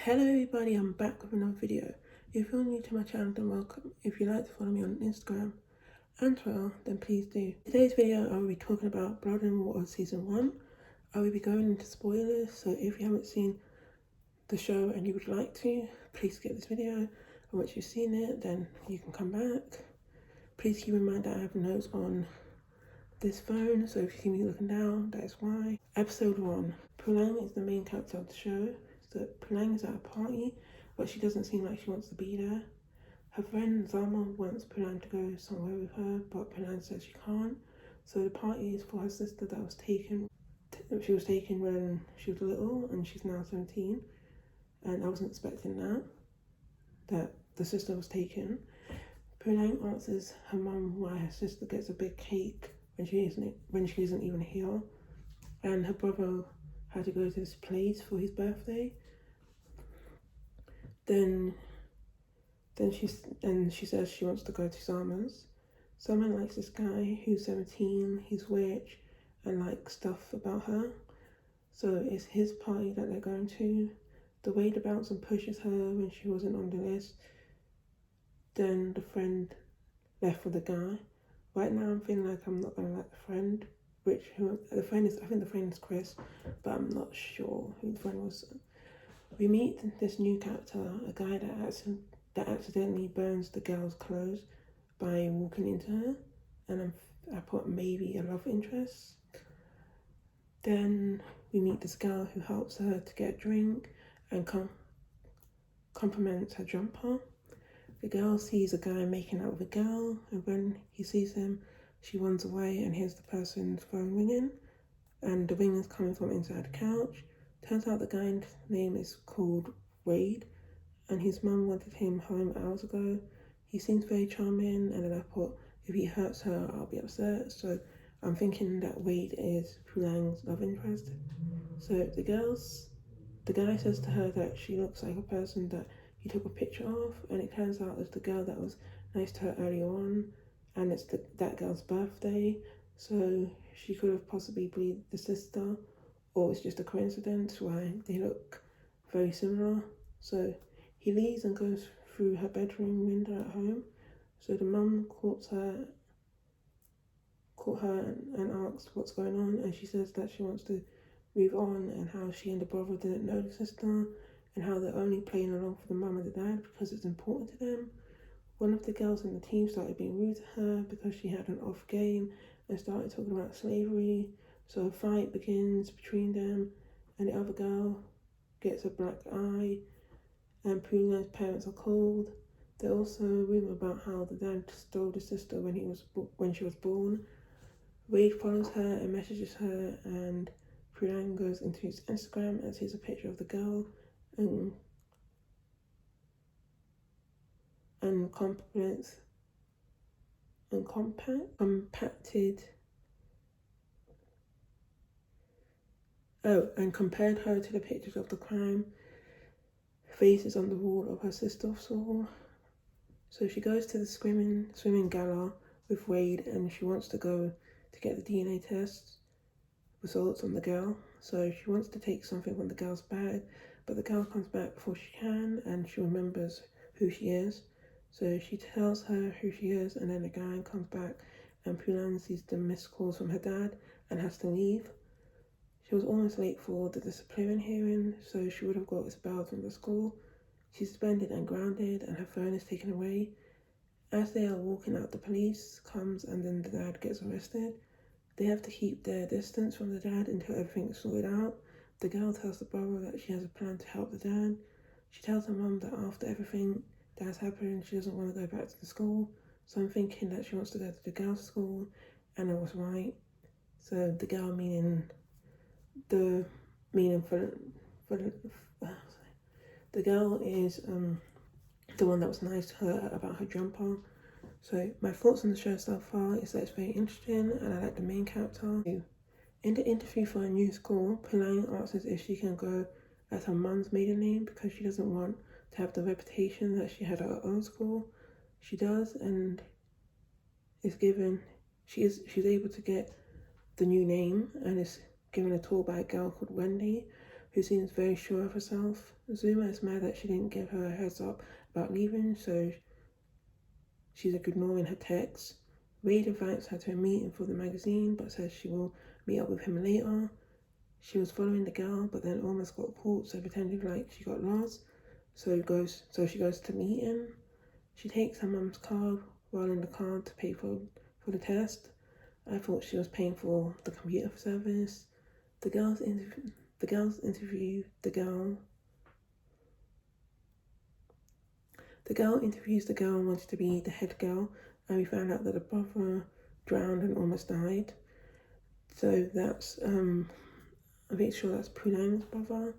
Hello everybody, I'm back with another video. If you're new to my channel, then welcome. If you'd like to follow me on Instagram and Twitter, then please do. In today's video, I will be talking about Blood and Water Season 1. I will be going into spoilers, so if you haven't seen the show and you would like to, please skip this video. And once you've seen it, then you can come back. Please keep in mind that I have notes on this phone, so if you see me looking down, that is why. Episode 1. Pulang is the main character of the show. So Pulang is at a party, but she doesn't seem like she wants to be there. Her friend Zama wants Pulang to go somewhere with her, but Pulang says she can't. So the party is for her sister that was taken. She was taken when she was little, and she's now 17. And I wasn't expecting that the sister was taken. Pulang answers her mum why her sister gets a big cake when she isn't even here, and her brother had to go to this place for his birthday. Then she says she wants to go to Zama's. Zama likes this guy who's 17, he's rich, and likes stuff about her. So it's his party that they're going to. The way the bouncer pushes her when she wasn't on the list. Then the friend left with the guy. Right now I'm feeling like I'm not gonna like the friend. I think the friend is Chris, but I'm not sure who the friend was. We meet this new character, a guy that accidentally burns the girl's clothes by walking into her, and I put maybe a love interest. Then we meet this girl who helps her to get a drink and compliments her jumper. The girl sees a guy making out with a girl, and when he sees him, she runs away and hears the person's phone ringing, and the ring is coming from inside the couch. Turns out the guy's name is called Wade, and his mum wanted him home hours ago. He seems very charming, and then I thought, if he hurts her, I'll be upset. So I'm thinking that Wade is Pulang's love interest. So the guy says to her that she looks like a person that he took a picture of, and it turns out it's the girl that was nice to her earlier on, and it's that girl's birthday. So she could have possibly been the sister, or it's just a coincidence why they look very similar. So he leaves and goes through her bedroom window at home. So the mum caught her and asked what's going on, and she says that she wants to move on, and how she and the brother didn't know the sister, and how they're only playing along for the mum and the dad because it's important to them. One of the girls in the team started being rude to her because she had an off game and started talking about slavery. So a fight begins between them, and the other girl gets a black eye, and Pulang's parents are called. There's also a rumour about how the dad stole the sister when she was born. Wade follows her and messages her, and Pulang goes into his Instagram and sees a picture of the girl and compacted and compared her to the pictures of the crime faces on the wall of her sister saw. So she goes to the swimming gala with Wade, and she wants to go to get the DNA test results on the girl. So she wants to take something from the girl's bag, but the girl comes back before she can, and she remembers who she is. So she tells her who she is, and then the guy comes back, and Pulang sees the missed calls from her dad and has to leave. She was almost late for the disciplinary hearing, so she would have got expelled from the school. She's suspended and grounded, and her phone is taken away. As they are walking out, the police comes, and then the dad gets arrested. They have to keep their distance from the dad until everything's sorted out. The girl tells the brother that she has a plan to help the dad. She tells her mum that after everything that has happened, she doesn't want to go back to the school. So I'm thinking that she wants to go to the girls' school, and I was right. So the girl the girl is the one that was nice to her about her jumper. So my thoughts on the show so far is that it's very interesting, and I like the main character. In the interview for a new school, Pulang asks if she can go as her mum's maiden name because she doesn't want to have the reputation that she had at her own school. She does, and she's able to get the new name, and is given a tour by a girl called Wendy, who seems very sure of herself. Zuma is mad that she didn't give her a heads up about leaving, so she's ignoring her texts. Wade invites her to a meeting for the magazine, but says she will meet up with him later. She was following the girl, but then almost got caught, so pretended like she got lost. So she goes to the meeting. She takes her mum's card while in the car to pay for the test. I thought she was paying for the computer service. The girls interview the girl. The girl interviews the girl and wanted to be the head girl, and we found out that the brother drowned and almost died. So that's I'm pretty sure that's Punang's brother.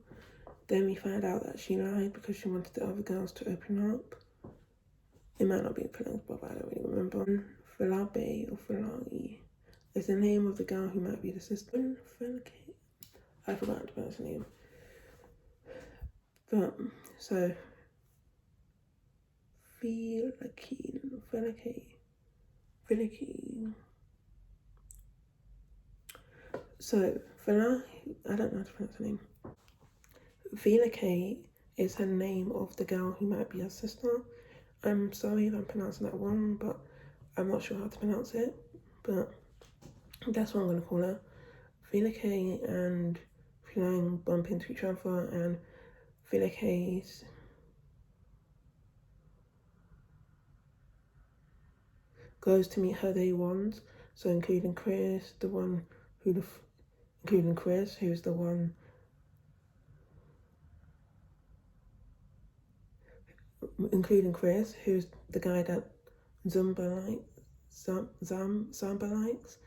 Then we found out that she lied because she wanted the other girls to open up. It might not be Punang's brother, I don't really remember. Falabe or Falai is the name of the girl who might be the sister. I forgot to pronounce her name. But so Filaki. So Fala, I don't know how to pronounce her name. Filaki is her name of the girl who might be her sister. I'm sorry if I'm pronouncing that wrong, but I'm not sure how to pronounce it. But that's what I'm gonna call her. Filaki and Filang bump into each other, and Filaki's goes to meet her day ones, so including Chris, who's the one including Chris, who's the guy that Zamba likes,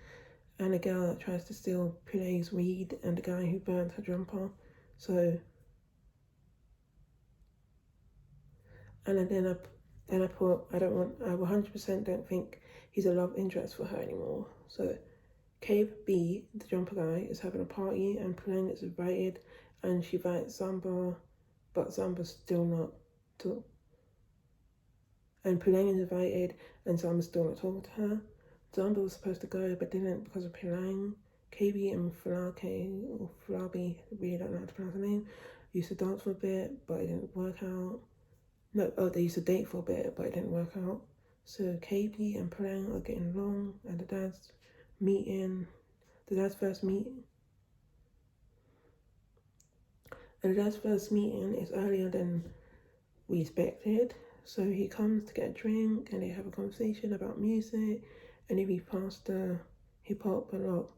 and a girl that tries to steal Pile's weed, and the guy who burned her jumper. So, and then I put, I 100% don't think he's a love interest for her anymore. So, Cave B, the jumper guy, is having a party, and Puleng is invited, and she invites Zamba, but Zamba's still not talking. And Puleng is invited, and Zamba's still not talking to her. Zamba was supposed to go, but didn't because of Puleng. KB and Flabi, really don't know how to pronounce her name, used to dance for a bit, but it didn't work out. They used to date for a bit, but it didn't work out. So KB and Puleng are getting along, and the dad's first meeting. And the dad's first meeting is earlier than we expected. So he comes to get a drink, and they have a conversation about music, and if he passed the hip hop a lot.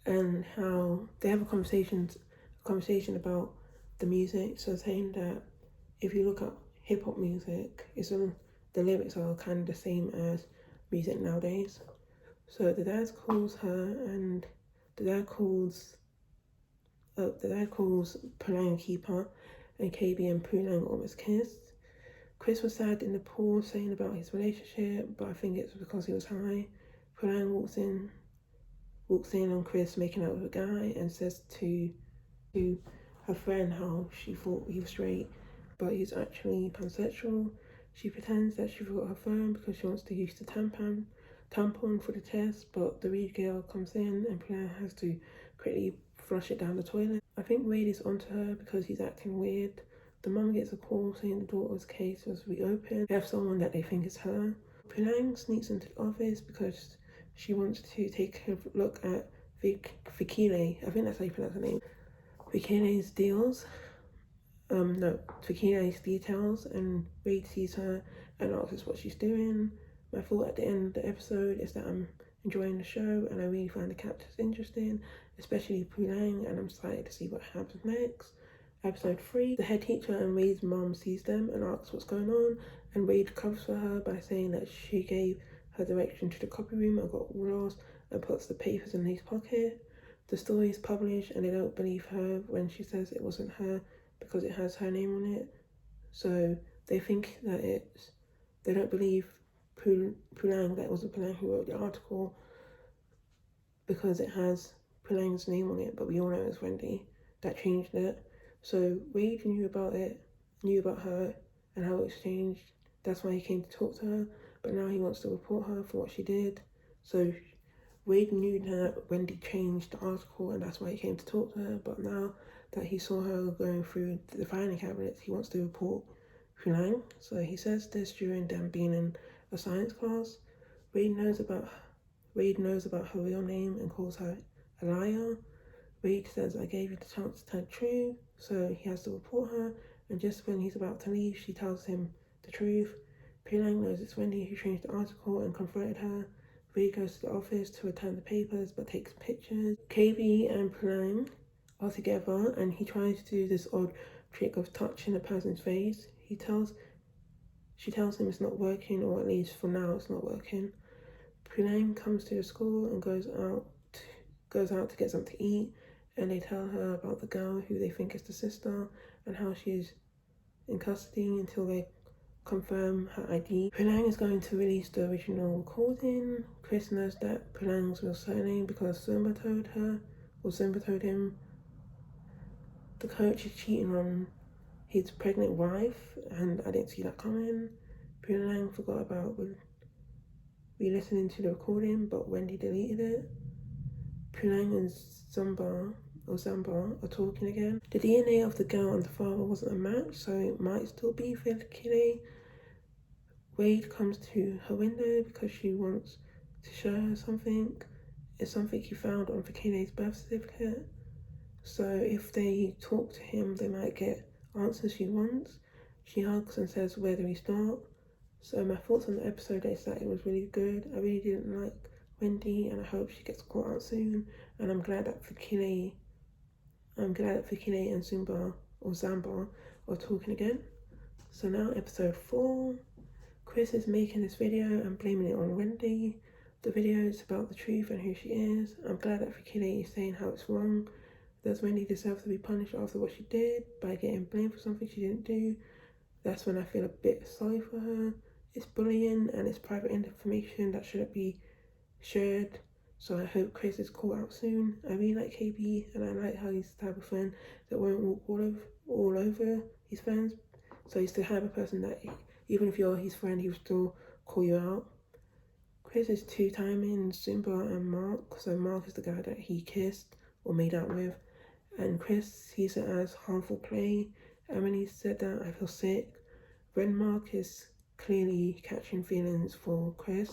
And how they have a conversation about the music. So saying that if you look at hip hop music, the lyrics are kind of the same as music nowadays. So the dad calls her, and the dad calls Puleng keeper, and KB and Puleng almost kissed. Chris was sad in the pool, saying about his relationship, but I think it's because he was high. Puleng walks in on Chris making out with a guy, and says to her friend how she thought he was straight, but he's actually pansexual. She pretends that she forgot her phone because she wants to use the tampon for the test, but the read girl comes in, and Puleng has to quickly flush it down the toilet. I think Wade is onto her because he's acting weird. The mum gets a call saying the daughter's case was reopened. They have someone that they think is her. Puleng sneaks into the office because she wants to take a look at Fikile. I think that's how you pronounce her name. Fikile's deals. Fikile's details, and Wade sees her and asks what she's doing. My thought at the end of the episode is that I'm enjoying the show, and I really find the characters interesting, especially Puleng, and I'm excited to see what happens next. Episode 3, the head teacher and Wade's mom sees them and asks what's going on, and Wade covers for her by saying that she gave her direction to the copy room and got lost, and puts the papers in his pocket. The story is published, and they don't believe her when she says it wasn't her because it has her name on it. So they think that they don't believe Puleng, that it wasn't Puleng who wrote the article because it has Puleng's name on it, but we all know it's Wendy that changed it. So Wade knew about her and how it's changed. That's why he came to talk to her, but now he wants to report her for what she did. So Wade knew that Wendy changed the article and that's why he came to talk to her, but now that he saw her going through the filing cabinets, he wants to report Hulang. So he says this during them being in a science class. Wade knows about her real name and calls her a liar. Wade says, I gave you the chance to tell the truth, so he has to report her, and just when he's about to leave, she tells him the truth. Hulang knows it's Wendy who changed the article and confronted her. Wade goes to the office to return the papers but takes pictures. KB and Hulang are together and he tries to do this odd trick of touching a person's face. She tells him it's not working, or at least for now it's not working. Hulang comes to the school and goes out to get something to eat, and they tell her about the girl who they think is the sister and how she's in custody until they confirm her ID. Hulang is going to release the original recording. Chris knows that Hulang's real surname because Simba told him the coach is cheating on his pregnant wife, and I didn't see that coming. Hulang forgot about re-listening to the recording, but Wendy deleted it. Hulang and Zamba are talking again. The DNA of the girl and the father wasn't a match, so it might still be Fikile. Wade comes to her window because she wants to show her something. It's something he found on Fikile's birth certificate. So if they talk to him, they might get answers she wants. She hugs and says, where do we start? So my thoughts on the episode is that it was really good. I really didn't like Wendy and I hope she gets caught out soon. And I'm glad that Fikile and Zamba are talking again. So now episode 4. Chris is making this video and blaming it on Wendy. The video is about the truth and who she is. I'm glad that Fikile is saying how it's wrong. Does Wendy deserve to be punished after what she did by getting blamed for something she didn't do? That's when I feel a bit sorry for her. It's bullying and it's private information that shouldn't be shared. So I hope Chris is caught out soon. I really like KB and I like how he's the type of friend that won't walk all over his friends. So he's the type of person that even if you're his friend, he'll still call you out. Chris is two-timing Simba and Mark. So Mark is the guy that he kissed or made out with. And Chris sees it as harmful play. And when he said that, I feel sick. When Mark is clearly catching feelings for Chris.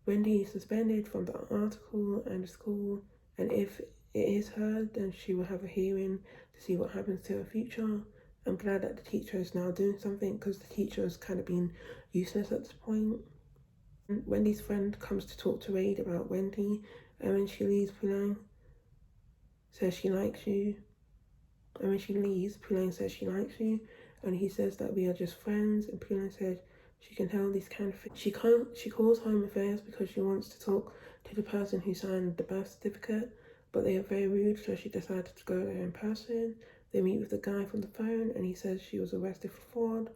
Wendy is suspended from the article and the school. And if it is her, then she will have a hearing to see what happens to her future. I'm glad that the teacher is now doing something because the teacher has kind of been useless at this point. And Wendy's friend comes to talk to Wade about Wendy, and when she leaves, Hulang says she likes you. And when she leaves, Hulang says she likes you, and he says that we are just friends, and Hulang says she can tell these kind of things. She calls Home Affairs because she wants to talk to the person who signed the birth certificate, but they are very rude, so she decided to go there in person. They meet with the guy from the phone and he says she was arrested for fraud.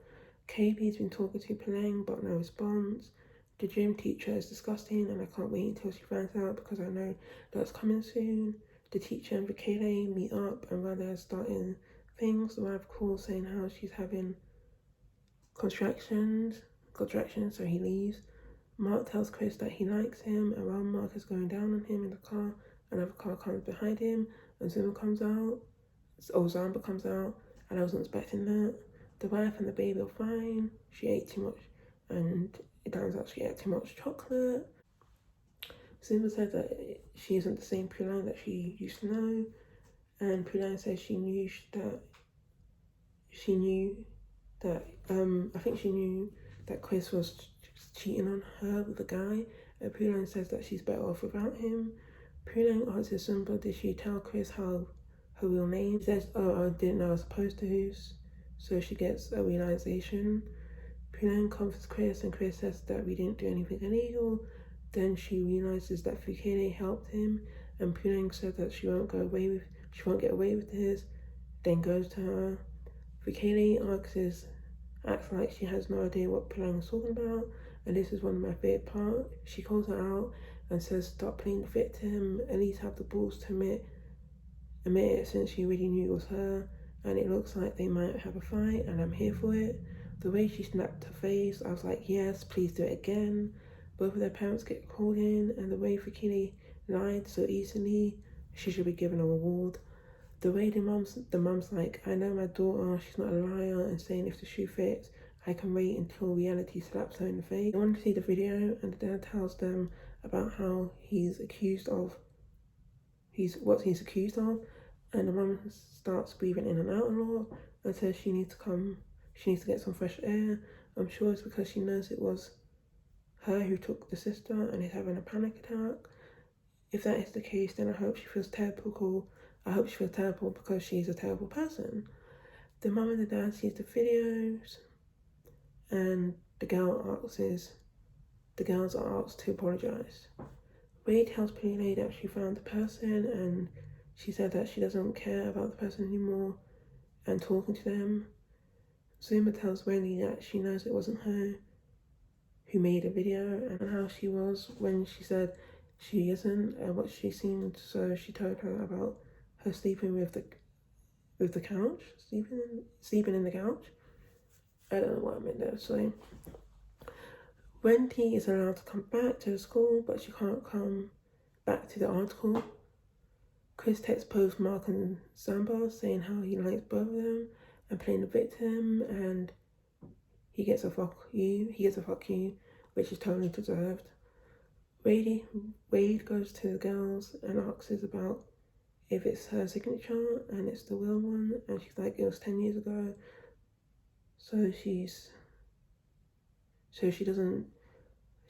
KB's been talking to Hulang but no response. The gym teacher is disgusting and I can't wait until she finds out because I know that's coming soon. The teacher and Fikile meet up and while they're starting things, the wife calls saying how she's having contractions, so he leaves. Mark tells Chris that he likes him and while Mark is going down on him in the car, another car comes behind him and Zamba comes out, and I wasn't expecting that. The wife and the baby are fine. She ate too much and it turns out she ate too much chocolate. Zamba said that she isn't the same Hulang that she used to know, and Hulang says she knew that Chris was cheating on her with a guy, and Hulang says that she's better off without him. Hulang asks Zamba, did she tell Chris her real name? She says, oh, I didn't know I was supposed to, so she gets a realization. Hulang comforts Chris and Chris says that we didn't do anything illegal. Then she realizes that Fikile helped him and Hulang said that she won't get away with this, then goes to her. Fikile acts like she has no idea what Hulang is talking about, and this is one of my favourite parts. She calls her out and says stop playing the victim, at least have the balls to admit it since she already knew it was her, and it looks like they might have a fight and I'm here for it. The way she snapped her face, I was like, yes, please do it again. Both of their parents get called in, and the way Fikile lied so easily, she should be given a reward. The way the mum's like, I know my daughter, she's not a liar, and saying if the shoe fits, I can wait until reality slaps her in the face. They want to see the video, and the dad tells them about how he's accused of, what he's accused of, and the mum starts breathing in and out a lot, and says she needs to get some fresh air. I'm sure it's because she knows it was her who took the sister and is having a panic attack. If that is the case, then I hope she feels terrible. I hope she feels terrible because she's a terrible person. The mum and the dad sees the videos, and the girls are asked to apologise. Ray tells Pune that she found the person, and she said that she doesn't care about the person anymore and talking to them. Zuma tells Wendy that she knows it wasn't her who made the video, and how she was when she said she isn't and what she seemed, so she told her about her sleeping with the couch, sleeping in the couch. I don't know what I meant there. So Wendy is allowed to come back to the school, but she can't come back to the article. Chris texts both Mark and Samba saying how he likes both of them and playing the victim, and he gets a fuck you, which is totally deserved. Wade goes to the girls and asks about if it's her signature, and it's the real one, and she's like, it was 10 years ago. So she doesn't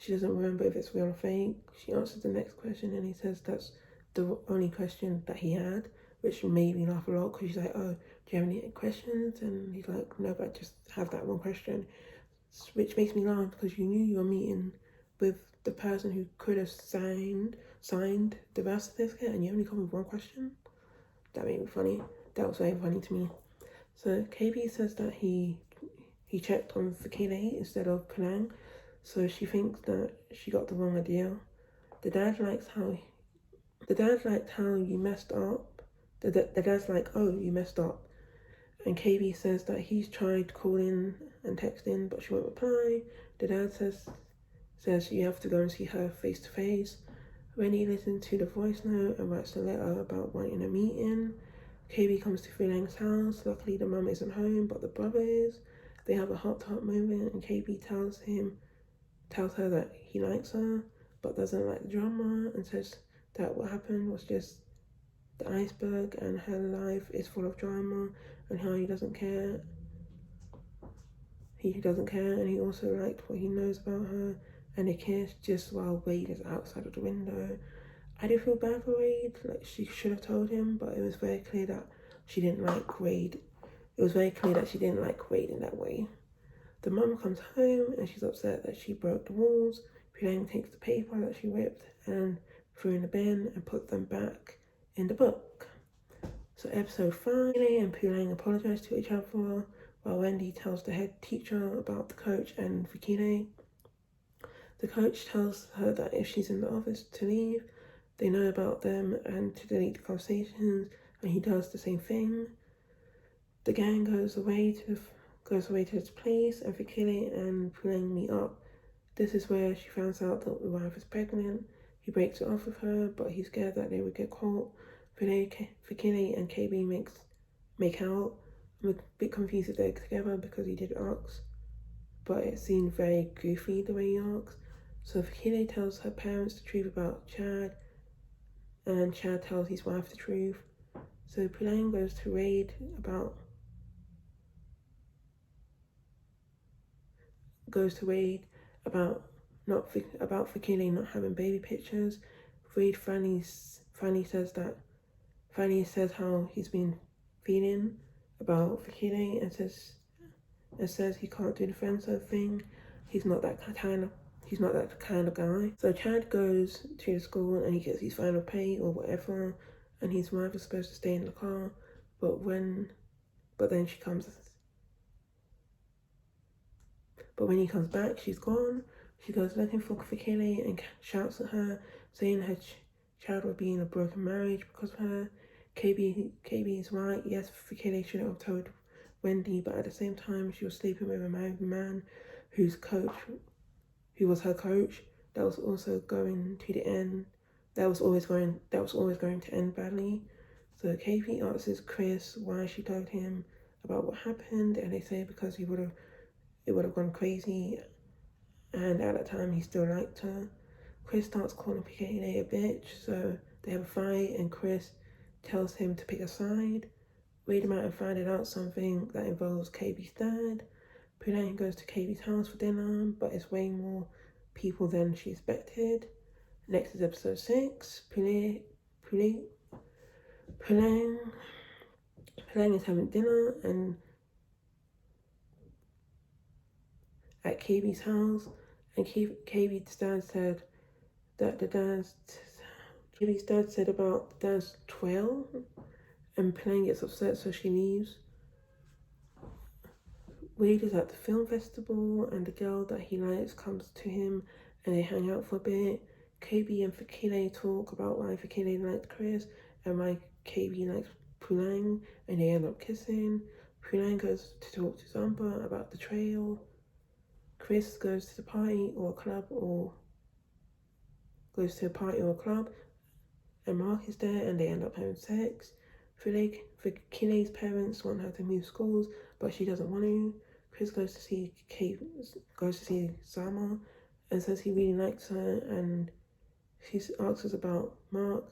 remember if it's real or fake. She answers the next question, and he says that's the only question that he had, which made me laugh a lot, because she's like, oh, do you have any questions? And he's like, no, but I just have that one question, which makes me laugh because you knew you were meeting with the person who could have signed the birth certificate, and you only come with one question. That made me funny. That was very funny to me. So KB says that he checked on Fikile instead of Kalang, so she thinks that she got the wrong idea. The dad liked how you messed up. The dad's like, oh, you messed up. And KB says that he's tried calling and texting, but she won't reply. The dad says you have to go and see her face to face. Rennie listens to the voice note and writes a letter about wanting a meeting. KB comes to Freelang's house. Luckily, the mum isn't home, but the brother is. They have a heart-to-heart moment, and KB tells her that he likes her, but doesn't like the drama, and says that what happened was just the iceberg, and her life is full of drama, and how he doesn't care. He doesn't care, and he also liked what he knows about her, and they kiss just while Wade is outside of the window. I do feel bad for Wade, like she should have told him, but it was very clear that she didn't like Wade. It was very clear that she didn't like Wade in that way. The mum comes home and she's upset that she broke the rules. Pulang takes the paper that she ripped and threw in the bin and put them back in the book. So episode 5, Fikile and Pulang apologise to each other, while Wendy tells the head teacher about the coach and Fikile. The coach tells her that if she's in the office to leave, they know about them and to delete the conversations, and he does the same thing. The gang goes away to his place, and Fikile and Pulang meet up. This is where she finds out that the wife is pregnant. He breaks it off with her, but he's scared that they would get caught. Fikile and KB make out. I'm a bit confused if they're together because he did ask, but it seemed very goofy the way he asked. So Fikile tells her parents the truth about Chad, and Chad tells his wife the truth. So Pulang goes to Wade about Fikile not having baby pictures. Wade finally says how he's been feeling about Fikile, and says he can't do the friend zone thing. He's not that kind of guy. So Chad goes to the school and he gets his final pay or whatever, and his wife is supposed to stay in the car, but when he comes back, she's gone. She goes looking for Fikile and shouts at her, saying her child would be in a broken marriage because of her. KB is right. Yes, Fikile should have told Wendy, but at the same time, she was sleeping with a married man who was her coach. that was also going to the end. That was always going to end badly. So Katie asks Chris why she told him about what happened, and they say because it would have gone crazy, and at that time he still liked her. Chris starts calling Kaylee a bitch, so they have a fight, and Chris tells him to pick a side. Read him out and finding out something that involves KB's dad. Pulane goes to KB's house for dinner, but it's way more people than she expected. Next is episode 6. Pulane is having dinner and at KB's house, and KB's dad said that KB's dad said about the dad's 12, and Pulane gets upset, so she leaves. Wade is at the film festival, and the girl that he likes comes to him, and they hang out for a bit. KB and Fakile talk about why Fakile liked Chris, and why KB likes Pulane, and they end up kissing. Pulane goes to talk to Zamba about the trail. Chris goes to the party or club, and Mark is there, and they end up having sex. Fakile's parents want her to move schools, but she doesn't want to. Chris goes to see Sama and says he really likes her, and she asks us about Mark,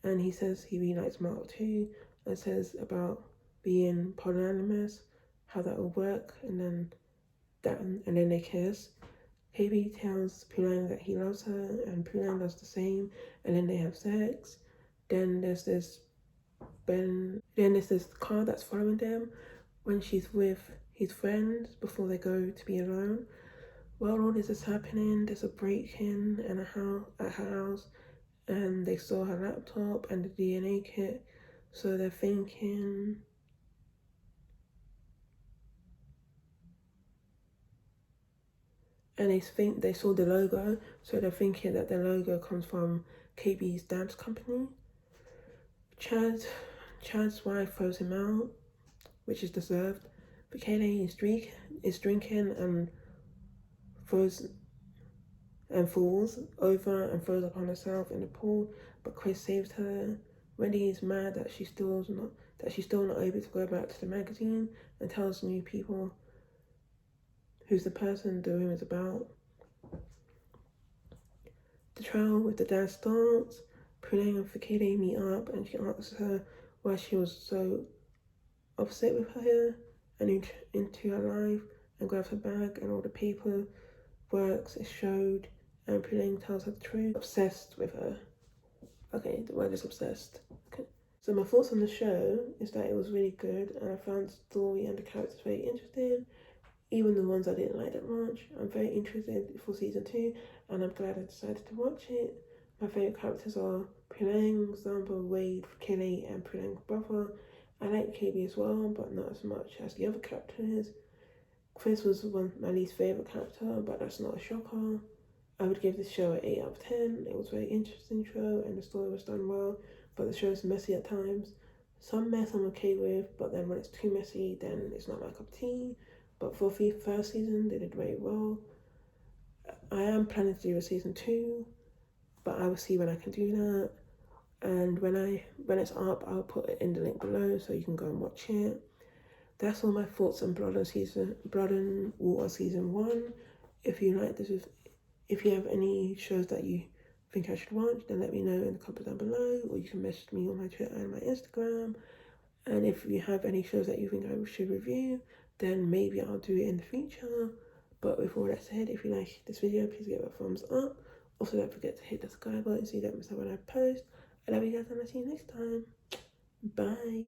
and he says he really likes Mark too, and says about being polyamorous, how that will work, and then they kiss. KB tells Pulane that he loves her, and Pulane does the same, and then they have sex. Then there's this car that's following them when she's with his friends before they go to be alone. While all this is happening, there's a break-in at her house, and they saw her laptop and the DNA kit, so they're thinking and they saw the logo, so they're thinking that the logo comes from KB's dad's company. Chad's wife throws him out, which is deserved. But Kaylee is drinking and falls over and throws up on herself in the pool, but Chris saves her. Wendy is mad that she's still not able to go back to the magazine, and tells new people who's the person the room is about. The trial with the dad starts. Pulane and Fakile meet up, and she asks her why she was so upset with her and into her life, and grabs her bag and all the paperwork is showed, and Pulane tells her the truth. Obsessed with her. Okay, the word is obsessed. Okay. So my thoughts on the show is that it was really good, and I found the story and the characters very interesting, even the ones I didn't like that much. I'm very interested for season 2, and I'm glad I decided to watch it. My favourite characters are Pulane, Zamba, Wade, Kelly, and Pulane's brother. I like KB as well, but not as much as the other characters. Chris was my least favourite character, but that's not a shocker. I would give this show an 8 out of 10. It was a very interesting show, and the story was done well, but the show is messy at times. Some mess I'm okay with, but then when it's too messy, then it's not my cup of tea. But for the first season, they did very well. I am planning to do a season 2, but I will see when I can do that. And when it's up, I'll put it in the link below so you can go and watch it. That's all my thoughts on Blood and Water season 1. If you have any shows that you think I should watch, then let me know in the comments down below, or you can message me on my Twitter and my Instagram. And if you have any shows that you think I should review, then maybe I'll do it in the future. But with all that said, if you like this video, please give it a thumbs up. Also, don't forget to hit the subscribe button so you don't miss out when I post. I love you guys, and I'll see you next time. Bye.